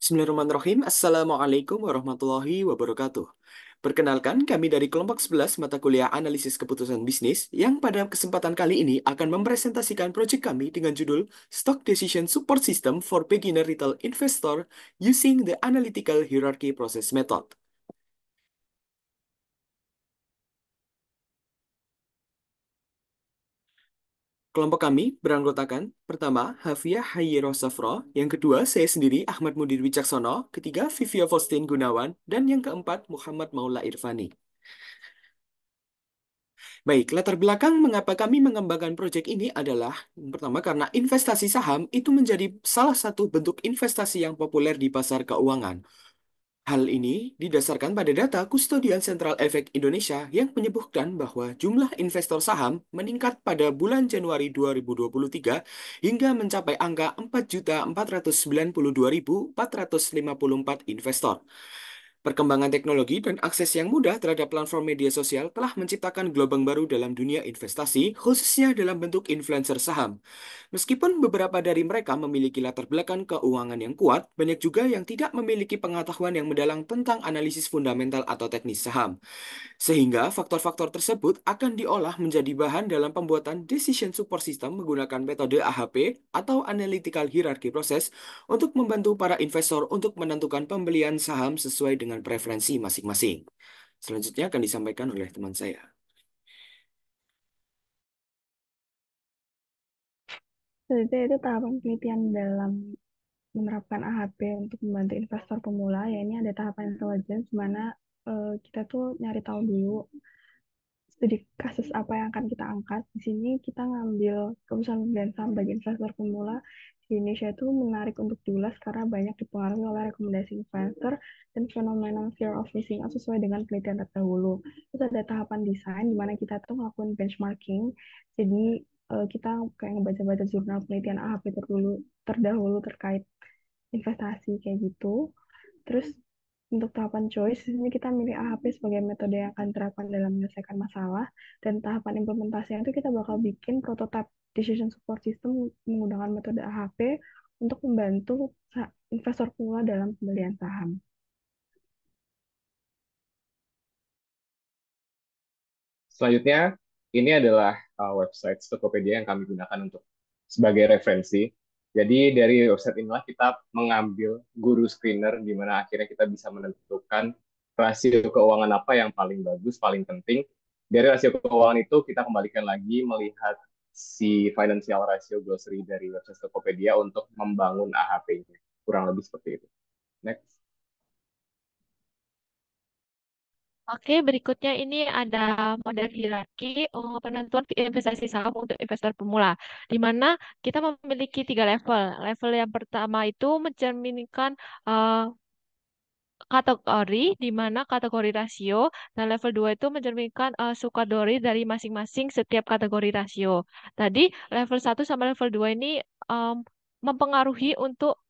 Bismillahirrahmanirrahim. Assalamualaikum warahmatullahi wabarakatuh. Perkenalkan, kami dari kelompok 11 mata kuliah Analisis Keputusan Bisnis yang pada kesempatan kali ini akan mempresentasikan proyek kami dengan judul Stock Decision Support System for Beginner Retail Investor Using the Analytical Hierarchy Process Method. Kelompok kami beranggotakan, pertama, Hafiyah Hayyero Safro, yang kedua, saya sendiri, Ahmad Mudir Wicaksono, ketiga, Vivio Faustin Gunawan, dan yang keempat, Muhammad Maula Irfani. Baik, latar belakang mengapa kami mengembangkan proyek ini adalah yang pertama karena investasi saham itu menjadi salah satu bentuk investasi yang populer di pasar keuangan. Hal ini didasarkan pada data Kustodian Sentral Efek Indonesia yang menyebutkan bahwa jumlah investor saham meningkat pada bulan Januari 2023 hingga mencapai angka 4.492.454 investor. Perkembangan teknologi dan akses yang mudah terhadap platform media sosial telah menciptakan gelombang baru dalam dunia investasi, khususnya dalam bentuk influencer saham. Meskipun beberapa dari mereka memiliki latar belakang keuangan yang kuat, banyak juga yang tidak memiliki pengetahuan yang mendalam tentang analisis fundamental atau teknis saham. Sehingga faktor-faktor tersebut akan diolah menjadi bahan dalam pembuatan decision support system menggunakan metode AHP atau Analytical Hierarchy Process untuk membantu para investor untuk menentukan pembelian saham sesuai dengan preferensi masing-masing. Selanjutnya akan disampaikan oleh teman saya. Selanjutnya itu tahapan penelitian dalam menerapkan AHP untuk membantu investor pemula, ya ini ada tahapan intelligence di mana kita tuh nyari tahu dulu studi kasus apa yang akan kita angkat. Di sini kita ngambil keputusan pembelian saham bagi investor pemula di Indonesia itu menarik untuk diulas karena banyak dipengaruhi oleh rekomendasi investor dan fenomena fear of missing out sesuai dengan penelitian terdahulu. Terus ada tahapan desain di mana kita tuh ngelakuin benchmarking. Jadi kita kayak ngebaca-baca jurnal penelitian AHP terdahulu terkait investasi kayak gitu. Terus untuk tahapan choice, di sini kita milih AHP sebagai metode yang akan diterapkan dalam menyelesaikan masalah. Dan tahapan implementasinya itu kita bakal bikin prototype decision support system menggunakan metode AHP untuk membantu investor pemula dalam pembelian saham. Selanjutnya, ini adalah website Tokopedia yang kami gunakan untuk sebagai referensi. Jadi dari website inilah kita mengambil guru screener di mana akhirnya kita bisa menentukan rasio keuangan apa yang paling bagus, paling penting. Dari rasio keuangan itu kita kembalikan lagi melihat si financial ratio glossary dari website Tokopedia untuk membangun AHP-nya. Kurang lebih seperti itu. Next. Oke, berikutnya ini ada model hierarki penentuan investasi saham untuk investor pemula, di mana kita memiliki tiga level. Level yang pertama itu mencerminkan eh, kategori, di mana kategori rasio, dan level 2 itu mencerminkan sukadori dari masing-masing setiap kategori rasio. Tadi level 1 sama level 2 ini em, mempengaruhi untuk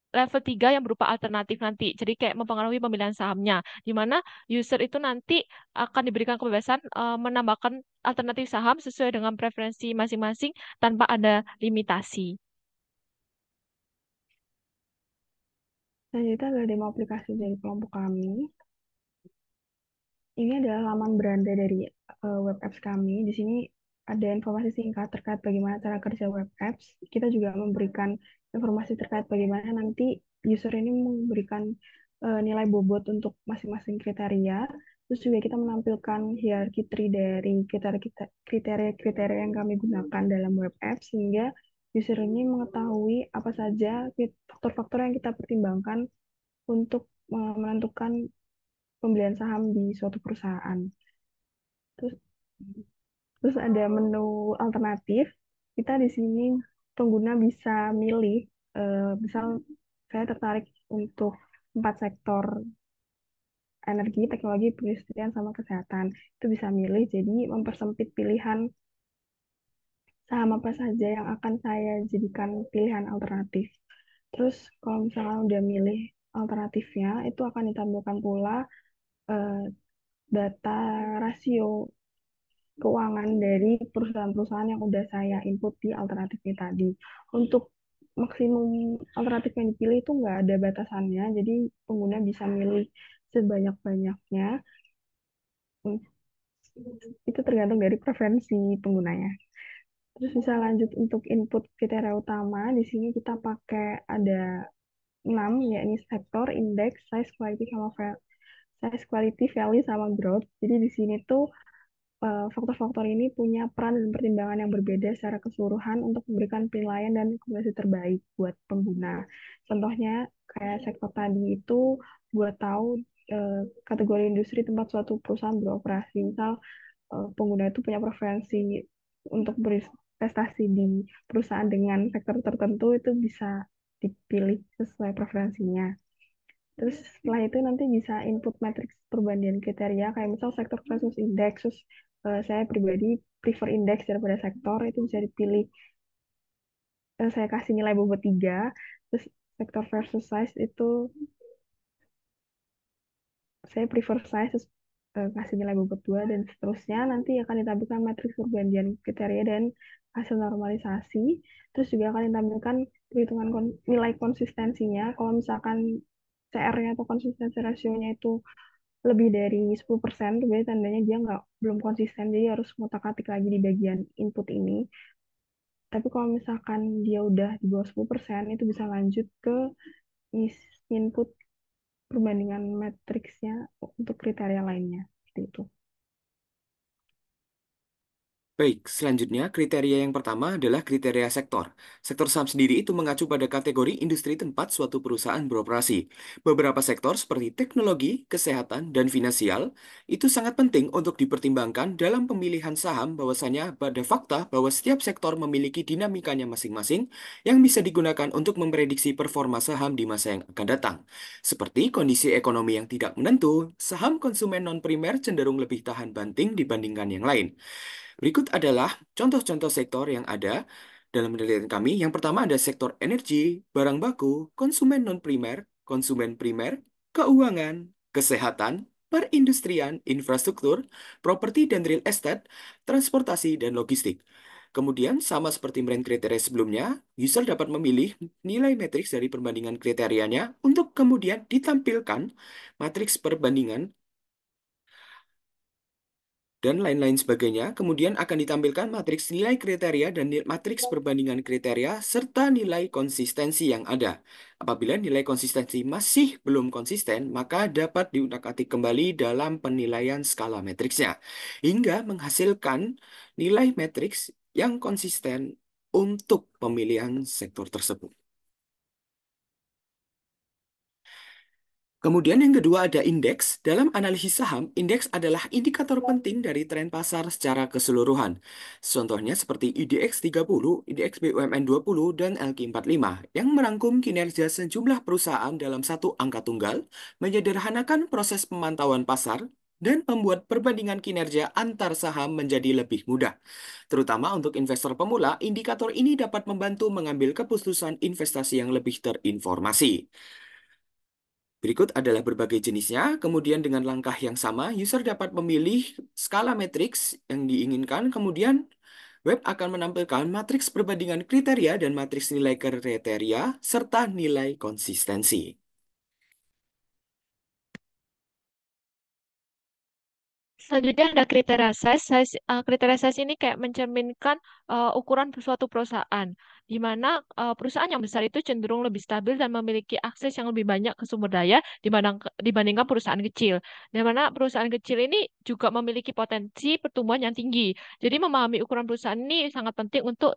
level 3 yang berupa alternatif nanti. Jadi kayak mempengaruhi pemilihan sahamnya, di mana user itu nanti akan diberikan kebebasan menambahkan alternatif saham sesuai dengan preferensi masing-masing tanpa ada limitasi. Selanjutnya ada demo aplikasi dari kelompok kami. Ini adalah laman beranda dari web apps kami. Di sini ada informasi singkat terkait bagaimana cara kerja web apps. Kita juga memberikan informasi terkait bagaimana nanti user ini memberikan nilai bobot untuk masing-masing kriteria. Terus juga kita menampilkan hierarchy tree dari kriteria-kriteria yang kami gunakan dalam web apps sehingga user ini mengetahui apa saja faktor-faktor yang kita pertimbangkan untuk menentukan pembelian saham di suatu perusahaan. Terus, terus ada menu alternatif. Kita di sini pengguna bisa milih, misal saya tertarik untuk 4 sektor energi, teknologi, perindustrian, sama kesehatan. Itu bisa milih, jadi mempersempit pilihan saham apa saja yang akan saya jadikan pilihan alternatif. Terus kalau misalkan udah milih alternatifnya, itu akan ditampilkan pula eh, data rasio keuangan dari perusahaan-perusahaan yang udah saya input di alternatifnya tadi. Untuk maksimum alternatif yang dipilih itu nggak ada batasannya, jadi pengguna bisa milih sebanyak-banyaknya. Hmm, Itu tergantung dari preferensi penggunanya. Terus bisa lanjut untuk input kriteria utama. Di sini kita pakai ada 6, yakni sektor, indeks, size, quality, value, sama growth. Jadi di sini tuh faktor-faktor ini punya peran dan pertimbangan yang berbeda secara keseluruhan untuk memberikan penilaian dan rekomendasi terbaik buat pengguna. Contohnya kayak sektor tadi itu buat tahu kategori industri tempat suatu perusahaan beroperasi. Misal pengguna itu punya preferensi untuk berinvestasi di perusahaan dengan sektor tertentu, itu bisa dipilih sesuai preferensinya. Terus setelah itu nanti bisa input matriks perbandingan kriteria, kayak misal sektor versus indeks. Terus saya pribadi prefer indeks daripada sektor, itu bisa dipilih. Saya kasih nilai bobot 3. Terus sektor versus size itu saya prefer size, terus kasih nilai bobot 2, dan seterusnya. Nanti akan ditampilkan matriks perbandingan kriteria dan hasil normalisasi. Terus juga akan ditampilkan perhitungan nilai konsistensinya. Kalau misalkan CR-nya atau konsistensi rasionya itu lebih dari 10%, itu berarti tandanya dia belum konsisten, jadi harus ngutak-atik lagi di bagian input ini. Tapi kalau misalkan dia udah di bawah 10%, itu bisa lanjut ke input perbandingan matriksnya untuk kriteria lainnya. Seperti itu. Baik, selanjutnya kriteria yang pertama adalah kriteria sektor. Sektor saham sendiri itu mengacu pada kategori industri tempat suatu perusahaan beroperasi. Beberapa sektor seperti teknologi, kesehatan, dan finansial itu sangat penting untuk dipertimbangkan dalam pemilihan saham, bahwasanya pada fakta bahwa setiap sektor memiliki dinamikanya masing-masing yang bisa digunakan untuk memprediksi performa saham di masa yang akan datang. Seperti kondisi ekonomi yang tidak menentu, saham konsumen non-primer cenderung lebih tahan banting dibandingkan yang lain. Berikut adalah contoh-contoh sektor yang ada dalam penelitian kami. Yang pertama ada sektor energi, barang baku, konsumen non-primer, konsumen primer, keuangan, kesehatan, perindustrian, infrastruktur, properti dan real estate, transportasi, dan logistik. Kemudian, sama seperti brand kriteria sebelumnya, user dapat memilih nilai matriks dari perbandingan kriterianya untuk kemudian ditampilkan matriks perbandingan dan lain-lain sebagainya. Kemudian akan ditampilkan matriks nilai kriteria dan matriks perbandingan kriteria serta nilai konsistensi yang ada. Apabila nilai konsistensi masih belum konsisten, maka dapat diutak-atik kembali dalam penilaian skala matriksnya hingga menghasilkan nilai matriks yang konsisten untuk pemilihan sektor tersebut. Kemudian yang kedua ada indeks. Dalam analisis saham, indeks adalah indikator penting dari tren pasar secara keseluruhan. Contohnya seperti IDX 30, IDX BUMN 20, dan LQ45 yang merangkum kinerja sejumlah perusahaan dalam satu angka tunggal, menyederhanakan proses pemantauan pasar, dan membuat perbandingan kinerja antar saham menjadi lebih mudah. Terutama untuk investor pemula, indikator ini dapat membantu mengambil keputusan investasi yang lebih terinformasi. Berikut adalah berbagai jenisnya, kemudian dengan langkah yang sama, user dapat memilih skala matriks yang diinginkan, kemudian web akan menampilkan matriks perbandingan kriteria dan matriks nilai kriteria, serta nilai konsistensi. Selanjutnya ada kriteria size. Kriteria size ini kayak mencerminkan ukuran suatu perusahaan, di mana perusahaan yang besar itu cenderung lebih stabil dan memiliki akses yang lebih banyak ke sumber daya dibandingkan perusahaan kecil. Di mana perusahaan kecil ini juga memiliki potensi pertumbuhan yang tinggi. Jadi memahami ukuran perusahaan ini sangat penting untuk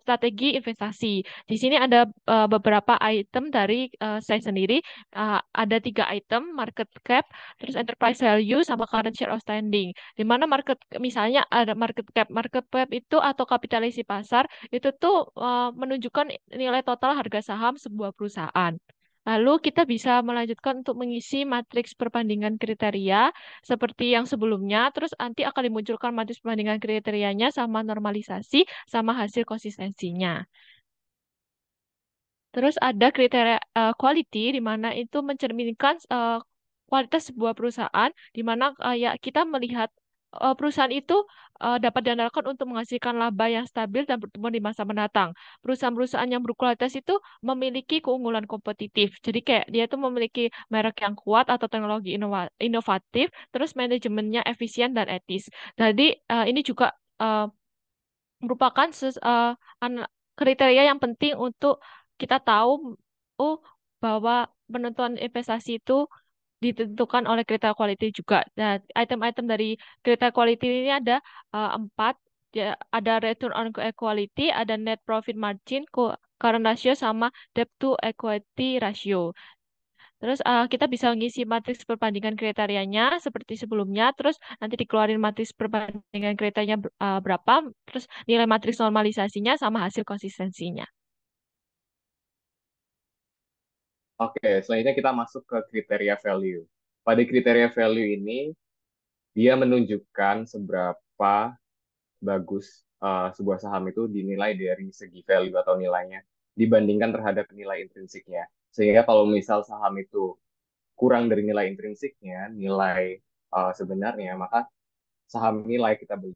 strategi investasi. Di sini ada beberapa item dari saya sendiri. Ada 3 item: market cap, terus enterprise value, sama current share outstanding. Di mana misalnya ada market cap itu atau kapitalisasi pasar itu tuh menunjukkan nilai total harga saham sebuah perusahaan. Lalu kita bisa melanjutkan untuk mengisi matriks perbandingan kriteria seperti yang sebelumnya, terus nanti akan dimunculkan matriks perbandingan kriterianya sama normalisasi sama hasil konsistensinya. Terus ada kriteria quality, di mana itu mencerminkan kualitas sebuah perusahaan, di mana ya kita melihat perusahaan itu dapat diandalkan untuk menghasilkan laba yang stabil dan bertumbuh di masa mendatang. Perusahaan-perusahaan yang berkualitas itu memiliki keunggulan kompetitif. Jadi kayak dia itu memiliki merek yang kuat atau teknologi inovatif, terus manajemennya efisien dan etis. Jadi ini juga eh, merupakan kriteria yang penting untuk kita tahu oh bahwa penentuan investasi itu ditentukan oleh kriteria quality juga. Dan item-item dari kriteria quality ini ada empat. Ada return on equity, ada net profit margin, current ratio, sama debt to equity ratio. Terus kita bisa ngisi matriks perbandingan kriterianya seperti sebelumnya, terus nanti dikeluarin matriks perbandingan kriterianya berapa, terus nilai matriks normalisasinya sama hasil konsistensinya. Oke, selanjutnya kita masuk ke kriteria value. Pada kriteria value ini, dia menunjukkan seberapa bagus sebuah saham itu dinilai dari segi value atau nilainya dibandingkan terhadap nilai intrinsiknya. Sehingga kalau misal saham itu kurang dari nilai intrinsiknya, nilai sebenarnya, maka saham ini layak kita beli.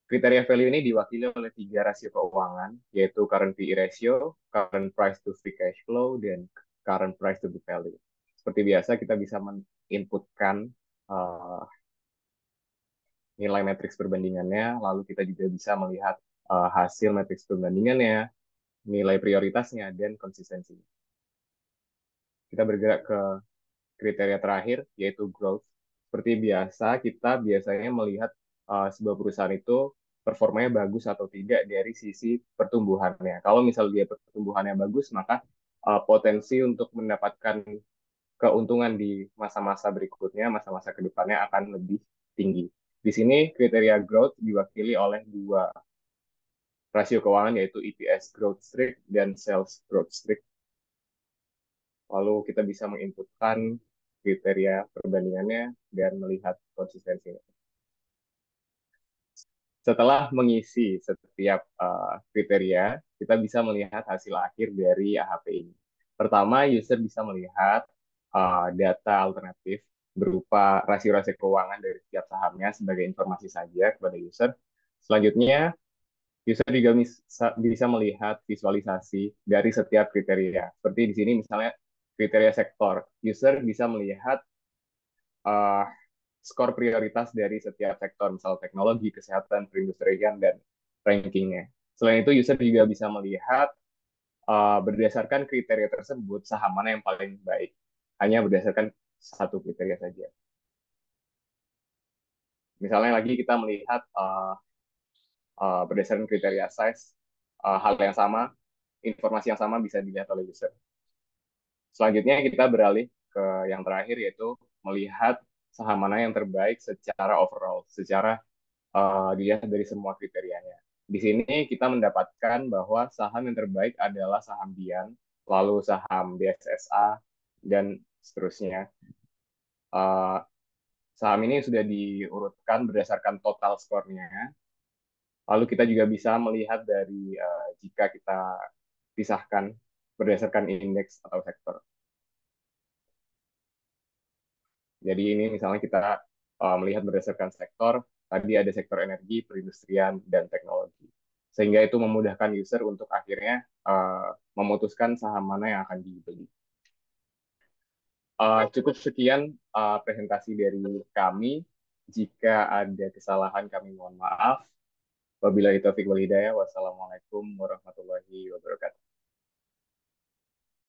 Kriteria value ini diwakili oleh tiga rasio keuangan, yaitu current PE ratio, current price to free cash flow, dan current price to book value. Seperti biasa, kita bisa menginputkan uh, nilai matriks perbandingannya, lalu kita juga bisa melihat hasil matriks perbandingannya, nilai prioritasnya, dan konsistensi. Kita bergerak ke kriteria terakhir, yaitu growth. Seperti biasa, kita biasanya melihat sebuah perusahaan itu performanya bagus atau tidak dari sisi pertumbuhannya. Kalau misal dia pertumbuhannya bagus, maka potensi untuk mendapatkan keuntungan di masa-masa berikutnya, masa-masa kedepannya akan lebih tinggi. Di sini kriteria growth diwakili oleh dua rasio keuangan, yaitu EPS growth streak dan sales growth streak. Lalu kita bisa menginputkan kriteria perbandingannya dan melihat konsistensinya. Setelah mengisi setiap kriteria, kita bisa melihat hasil akhir dari AHP ini. Pertama, user bisa melihat data alternatif berupa rasio-rasio keuangan dari setiap sahamnya sebagai informasi saja kepada user. Selanjutnya, user juga bisa melihat visualisasi dari setiap kriteria. Seperti di sini misalnya kriteria sektor. User bisa melihat uh, skor prioritas dari setiap sektor, misal teknologi, kesehatan, perindustrian, dan rankingnya. Selain itu, user juga bisa melihat berdasarkan kriteria tersebut saham mana yang paling baik. Hanya berdasarkan satu kriteria saja. Misalnya lagi kita melihat berdasarkan kriteria size, hal yang sama, informasi yang sama bisa dilihat oleh user. Selanjutnya kita beralih ke yang terakhir, yaitu melihat saham mana yang terbaik secara overall, secara dilihat dari semua kriterianya. Di sini kita mendapatkan bahwa saham yang terbaik adalah saham Bian, lalu saham BSSA, dan seterusnya. Uh, Saham ini sudah diurutkan berdasarkan total skornya. Lalu kita juga bisa melihat dari jika kita pisahkan berdasarkan indeks atau sektor. Jadi ini misalnya kita melihat berdasarkan sektor, tadi ada sektor energi, perindustrian, dan teknologi. Sehingga itu memudahkan user untuk akhirnya memutuskan saham mana yang akan dibeli. Cukup sekian presentasi dari kami. Jika ada kesalahan kami mohon maaf. Wabillahi taufiq wal hidayah. Wassalamualaikum warahmatullahi wabarakatuh.